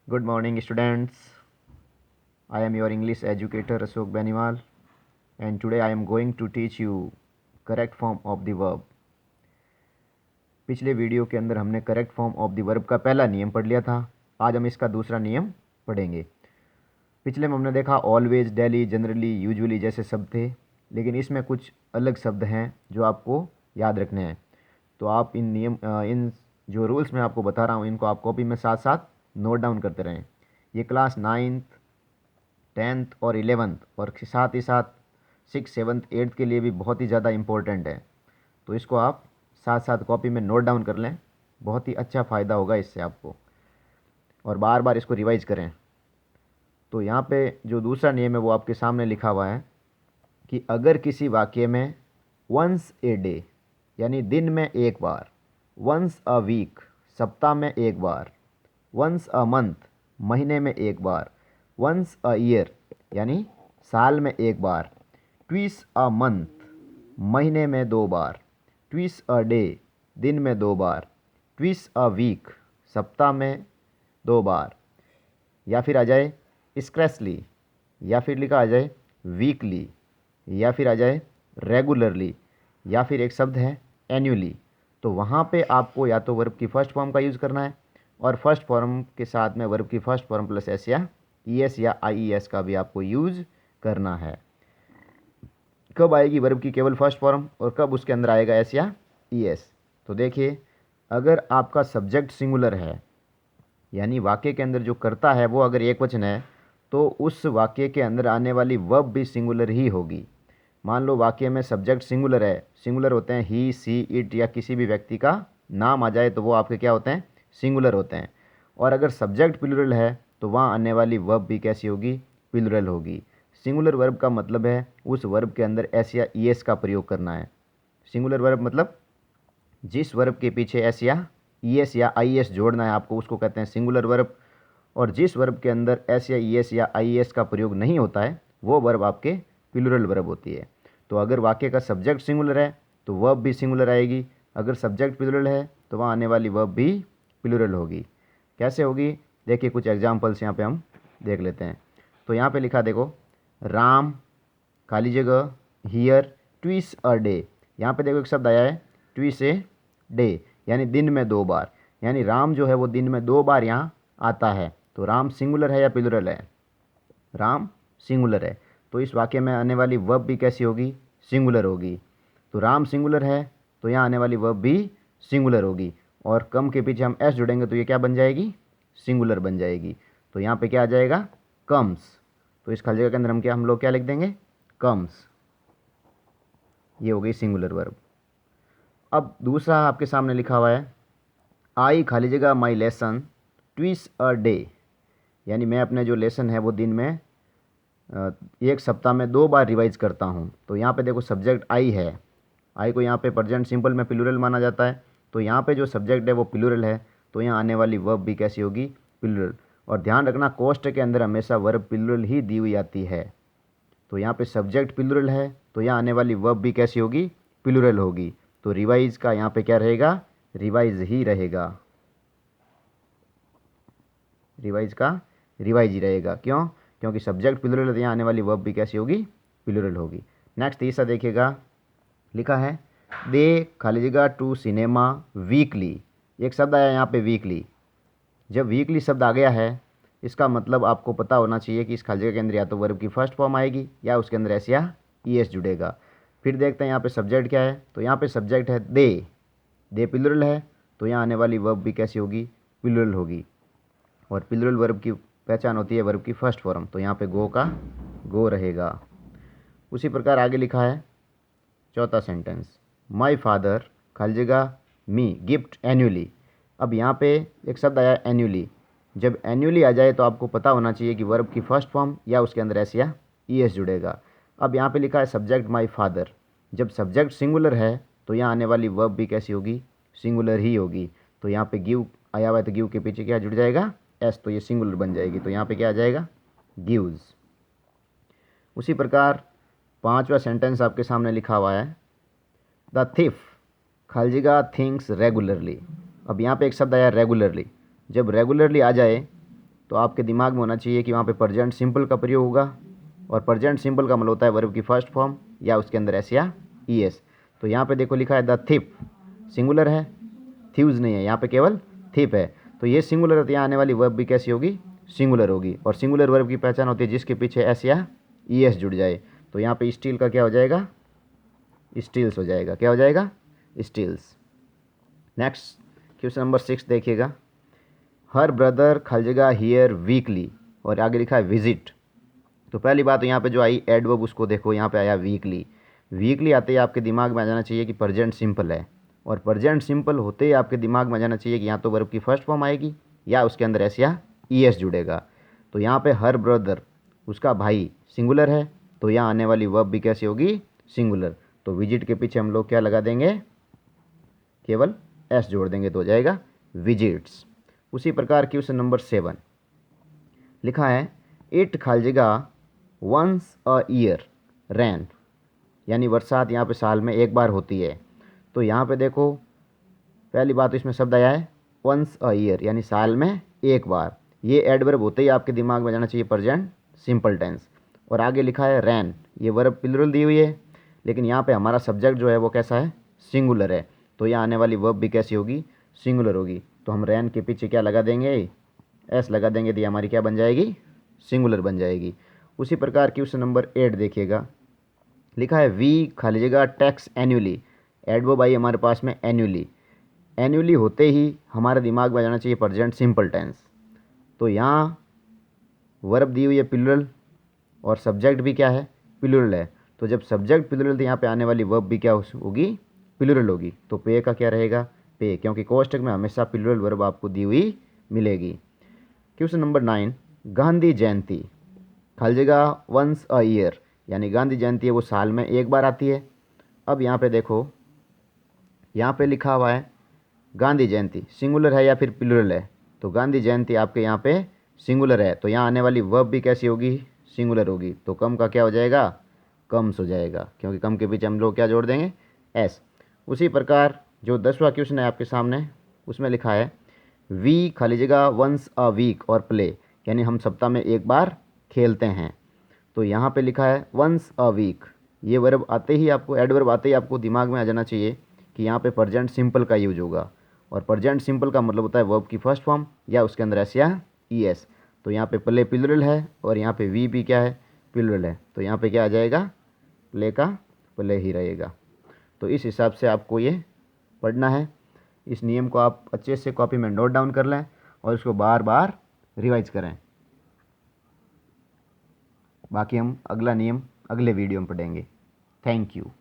Good morning, students. I am your English educator Ashok Beniwal, and today I am going to teach you correct form of the verb. पिछले video के अंदर हमने correct form of the verb का पहला नियम पढ़ लिया था। आज हम इसका दूसरा नियम पढ़ेंगे। पिछले में हमने देखा ऑलवेज, डेली, जनरली, यूजुअली जैसे शब्द थे, लेकिन इसमें कुछ अलग शब्द हैं जो आपको याद रखने हैं। तो आप इन जो रूल्स मैं आपको बता रहा हूँ इनको आप कॉपी में साथ साथ नोट डाउन करते रहें। ये क्लास 9th, 10th और 11th और साथ ही साथ 6th, 7th, 8th के लिए भी बहुत ही ज़्यादा इम्पोर्टेंट है। तो इसको आप साथ साथ कॉपी में नोट डाउन कर लें, बहुत ही अच्छा फ़ायदा होगा इससे आपको, और बार बार इसको रिवाइज करें। तो यहाँ पे जो दूसरा नियम है वो आपके सामने लिखा हुआ है कि अगर किसी वाक्य में वंस ए डे यानी दिन में एक बार, वंस अ वीक सप्ताह में एक बार, वंस अ मंथ महीने में एक बार, वंस अ ईयर यानी साल में एक बार, ट्विस अ मंथ महीने में 2 बार, ट्विस अ डे दिन में 2 बार, ट्विस अ वीक सप्ताह में 2 बार, या फिर आ जाए स्क्रैचली, या फिर लिखा आ जाए वीकली, या फिर आ जाए रेगुलरली, या फिर एक शब्द है एनुअली। तो वहाँ पे आपको या तो वर्ब की फर्स्ट फॉर्म का यूज़ करना है, और फर्स्ट फॉर्म के साथ में वर्ब की फर्स्ट फॉर्म प्लस एस या ई एस या आई ई एस का भी आपको यूज़ करना है। कब आएगी वर्ब की केवल फर्स्ट फॉर्म और कब उसके अंदर आएगा एस या ई एस? तो देखिए, अगर आपका सब्जेक्ट सिंगुलर है यानी वाक्य के अंदर जो करता है वो अगर एक वचन है, तो उस वाक्य के अंदर आने वाली वर्ब भी सिंगुलर ही होगी। मान लो वाक्य में सब्जेक्ट सिंगुलर है, सिंगुलर होते हैं ही, सी, इट या किसी भी व्यक्ति का नाम आ जाए तो वो आपके क्या होते हैं? सिंगुलर होते हैं। और अगर सब्जेक्ट प्लूरल है तो वहाँ आने वाली वर्ब भी कैसी होगी? प्लूरल होगी। सिंगुलर वर्ब का मतलब है उस वर्ब के अंदर एस या ई एस का प्रयोग करना है। सिंगुलर वर्ब मतलब जिस वर्ब के पीछे एस या ई एस या आई एस जोड़ना है आपको, उसको कहते हैं सिंगुलर वर्ब। और जिस वर्ब के अंदर एस या ई एस या आई एस का प्रयोग नहीं होता है वो वर्ब आपके प्लूरल वर्ब होती है। तो अगर वाक्य का सब्जेक्ट सिंगुलर है तो वर्ब भी सिंगुलर आएगी, अगर सब्जेक्ट प्लूरल है तो वहाँ आने वाली वर्ब भी प्लूरल होगी। कैसे होगी? देखिए कुछ एग्जाम्पल्स यहाँ पे हम देख लेते हैं। तो यहाँ पे लिखा देखो, राम खाली जगह हियर ट्विस अ डे। यहाँ पे देखो एक शब्द आया है ट्विस ए डे यानी दिन में 2 बार, यानी राम जो है वो दिन में 2 बार यहाँ आता है। तो राम सिंगुलर है या प्लूरल है? राम सिंगुलर है, तो इस वाक्य में आने वाली वर्ब भी कैसी होगी? सिंगुलर होगी। तो राम सिंगुलर है तो यहाँ आने वाली वर्ब भी सिंगुलर होगी, और कम के पीछे हम एस जोड़ेंगे तो ये क्या बन जाएगी? सिंगुलर बन जाएगी। तो यहाँ पे क्या आ जाएगा? कम्स। तो इस खाली जगह के अंदर हम लोग क्या लिख देंगे? कम्स। ये हो गई सिंगुलर वर्ब। अब दूसरा आपके सामने लिखा हुआ है, आई खाली जगह माई लेसन ट्विस अ डे, यानी मैं अपने जो लेसन है वो दिन में एक सप्ताह में 2 बार रिवाइज करता हूँ। तो यहाँ पे देखो सब्जेक्ट आई है, आई को यहाँ पे प्रेजेंट सिंपल में प्लूरल माना जाता है, तो यहाँ पे जो सब्जेक्ट है वो प्लूरल है, तो यहाँ आने वाली वर्ब भी कैसी होगी? प्लूरल। और ध्यान रखना कोष्ठ के अंदर हमेशा वर्ब प्लूरल ही दी हुई आती है। तो यहाँ पे सब्जेक्ट प्लूरल है तो यहाँ आने वाली वर्ब भी कैसी होगी? प्लूरल होगी। तो रिवाइज का यहाँ पे क्या रहेगा? रिवाइज ही रहेगा। रिवाइज का रिवाइज ही रहेगा। क्यों? क्योंकि सब्जेक्ट प्लूरल है तो यहाँ आने वाली वर्ब भी कैसी होगी? प्लूरल होगी। नेक्स्ट तीसरा देखिएगा, लिखा है दे खाली जगह टू सिनेमा वीकली। एक शब्द आया यहाँ पे वीकली। जब वीकली शब्द आ गया है इसका मतलब आपको पता होना चाहिए कि इस खाली जगह के अंदर या तो वर्ब की फर्स्ट फॉर्म आएगी या उसके अंदर एस या ई एस जुड़ेगा। फिर देखते हैं यहाँ पे सब्जेक्ट क्या है। तो यहाँ पे सब्जेक्ट है दे प्लूरल है तो यहाँ आने वाली वर्ब भी कैसी होगी? प्लूरल होगी। और प्लूरल वर्ब की पहचान होती है वर्ब की फर्स्ट फॉर्म, तो यहाँ पे गो का गो रहेगा। उसी प्रकार आगे लिखा है चौथा सेंटेंस, माई फादर खाली जगह मी गिफ्ट एनुअली। अब यहाँ पे एक शब्द आया एनुअली। जब एनुअली आ जाए तो आपको पता होना चाहिए कि वर्ब की फर्स्ट फॉर्म या उसके अंदर एस या ई एस जुड़ेगा। अब यहाँ पे लिखा है सब्जेक्ट माई फादर। जब सब्जेक्ट सिंगुलर है तो यहाँ आने वाली वर्ब भी कैसी होगी? सिंगुलर ही होगी। तो यहाँ पे गिव आया हुआ है तो गिव के पीछे क्या जुड़ जाएगा? एस, तो ये सिंगुलर बन जाएगी। तो यहाँ पे क्या आ जाएगा? गिव्स। उसी प्रकार पांचवा सेंटेंस आपके सामने लिखा हुआ है, द थिफ खाली जगह थिंक्स रेगुलरली। अब यहाँ पे एक शब्द आया रेगुलरली। जब रेगुलरली आ जाए तो आपके दिमाग में होना चाहिए कि वहाँ पे प्रेजेंट सिंपल का प्रयोग होगा, और प्रेजेंट सिंपल का मतलब होता है वर्ब की फर्स्ट फॉर्म या उसके अंदर एस या ई एस। तो यहाँ पे देखो लिखा है द थिप, सिंगुलर है, थीव्स नहीं है, यहाँ पे केवल थिप है। तो ये सिंगुलर है, तो यहाँ आने वाली वर्ब भी कैसी होगी, सिंगुलर होगी। और सिंगुलर वर्ब की पहचान होती है जिसके पीछे एस या ई एस जुड़ जाए। तो यहाँ पे स्टील का क्या हो जाएगा, स्टील्स हो जाएगा। क्या हो जाएगा, स्टील्स। नेक्स्ट क्वेश्चन नंबर 6 देखिएगा। हर ब्रदर खलजेगा हियर वीकली, और आगे लिखा है विजिट। तो पहली बात यहाँ पे जो आई एडवर्ब उसको देखो, यहाँ पे आया वीकली। वीकली आते ही आपके दिमाग में आ जाना चाहिए कि प्रेजेंट सिंपल है, और प्रेजेंट सिंपल होते ही आपके दिमाग में आ जाना चाहिए कि यहाँ तो वर्ब की फर्स्ट फॉर्म आएगी या उसके अंदर एस या ई एस जुड़ेगा। तो यहाँ पे हर ब्रदर, उसका भाई, सिंगुलर है, तो यहाँ आने वाली वर्ब भी कैसी होगी, सिंगुलर। तो विजिट के पीछे हम लोग क्या लगा देंगे, केवल एस जोड़ देंगे तो हो जाएगा विजिट्स। उसी प्रकार क्वेश्चन नंबर 7 लिखा है इट खालजेगा वंस अ ईयर रैन, यानी बरसात यहाँ पे साल में एक बार होती है। तो यहाँ पे देखो पहली बात तो इसमें शब्द आया है वंस अ ईयर, यानी साल में एक बार। ये एडवर्ब होते ही आपके दिमाग में जाना चाहिए प्रेजेंट सिंपल टेंस। और आगे लिखा है रैन, ये वर्ब प्लुरल दी हुई है, लेकिन यहाँ पे हमारा सब्जेक्ट जो है वो कैसा है, सिंगुलर है। तो यहाँ आने वाली वर्ब भी कैसी होगी, सिंगुलर होगी। तो हम रैन के पीछे क्या लगा देंगे, एस लगा देंगे, तो ये हमारी क्या बन जाएगी, सिंगुलर बन जाएगी। उसी प्रकार क्वेश्चन नंबर 8 देखिएगा। लिखा है वी खालीजिएगा टैक्स एनुअली, एडवर्ब आई हमारे पास में एनुअली। एनुअली होते ही हमारे दिमाग में आ जाना चाहिए प्रेजेंट सिंपल टेंस। तो यहाँ वर्ब दी हुई है प्लुरल, और सब्जेक्ट भी क्या है, प्लुरल है। तो जब सब्जेक्ट प्लुरल तो यहाँ पे आने वाली वर्ब भी क्या होगी, प्लुरल होगी। तो पे का क्या रहेगा, पे, क्योंकि कोष्टक में हमेशा प्लुरल वर्ब आपको दी हुई मिलेगी। क्वेश्चन नंबर 9 गांधी जयंती खालीजिएगा वंस अ ईयर, यानी गांधी जयंती है वो साल में एक बार आती है। अब यहाँ पे देखो, यहाँ पे लिखा हुआ है गांधी जयंती, सिंगुलर है या फिर प्लुरल है। तो गांधी जयंती आपके यहाँ पे सिंगुलर है, तो यहाँ आने वाली वर्ब भी कैसी होगी, सिंगुलर होगी। तो कम का क्या हो जाएगा, कम्स हो जाएगा, क्योंकि कम के पीछे हम लोग क्या जोड़ देंगे, एस। उसी प्रकार जो 10वां क्वेश्चन है आपके सामने, उसमें लिखा है वी खालीजिएगा वंस अ वीक और प्ले, यानी हम सप्ताह में एक बार खेलते हैं। तो यहाँ पे लिखा है वंस अ वीक, ये वर्ब आते ही आपको, एडवर्ब आते ही आपको दिमाग में आ जाना चाहिए कि यहाँ पे प्रेजेंट सिंपल का यूज होगा। और प्रेजेंट सिंपल का मतलब होता है वर्ब की फर्स्ट फॉर्म या उसके अंदर एस या ई एस। तो यहाँ पे प्ले प्लुरल है, और यहाँ पे वी भी क्या है, प्लुरल है। तो यहाँ पे क्या आ जाएगा, प्ले का प्ले ही रहेगा। तो इस हिसाब से आपको ये पढ़ना है। इस नियम को आप अच्छे से कॉपी में नोट डाउन कर लें और इसको बार बार रिवाइज करें। बाकी हम अगला नियम अगले वीडियो में पढ़ेंगे। Thank you.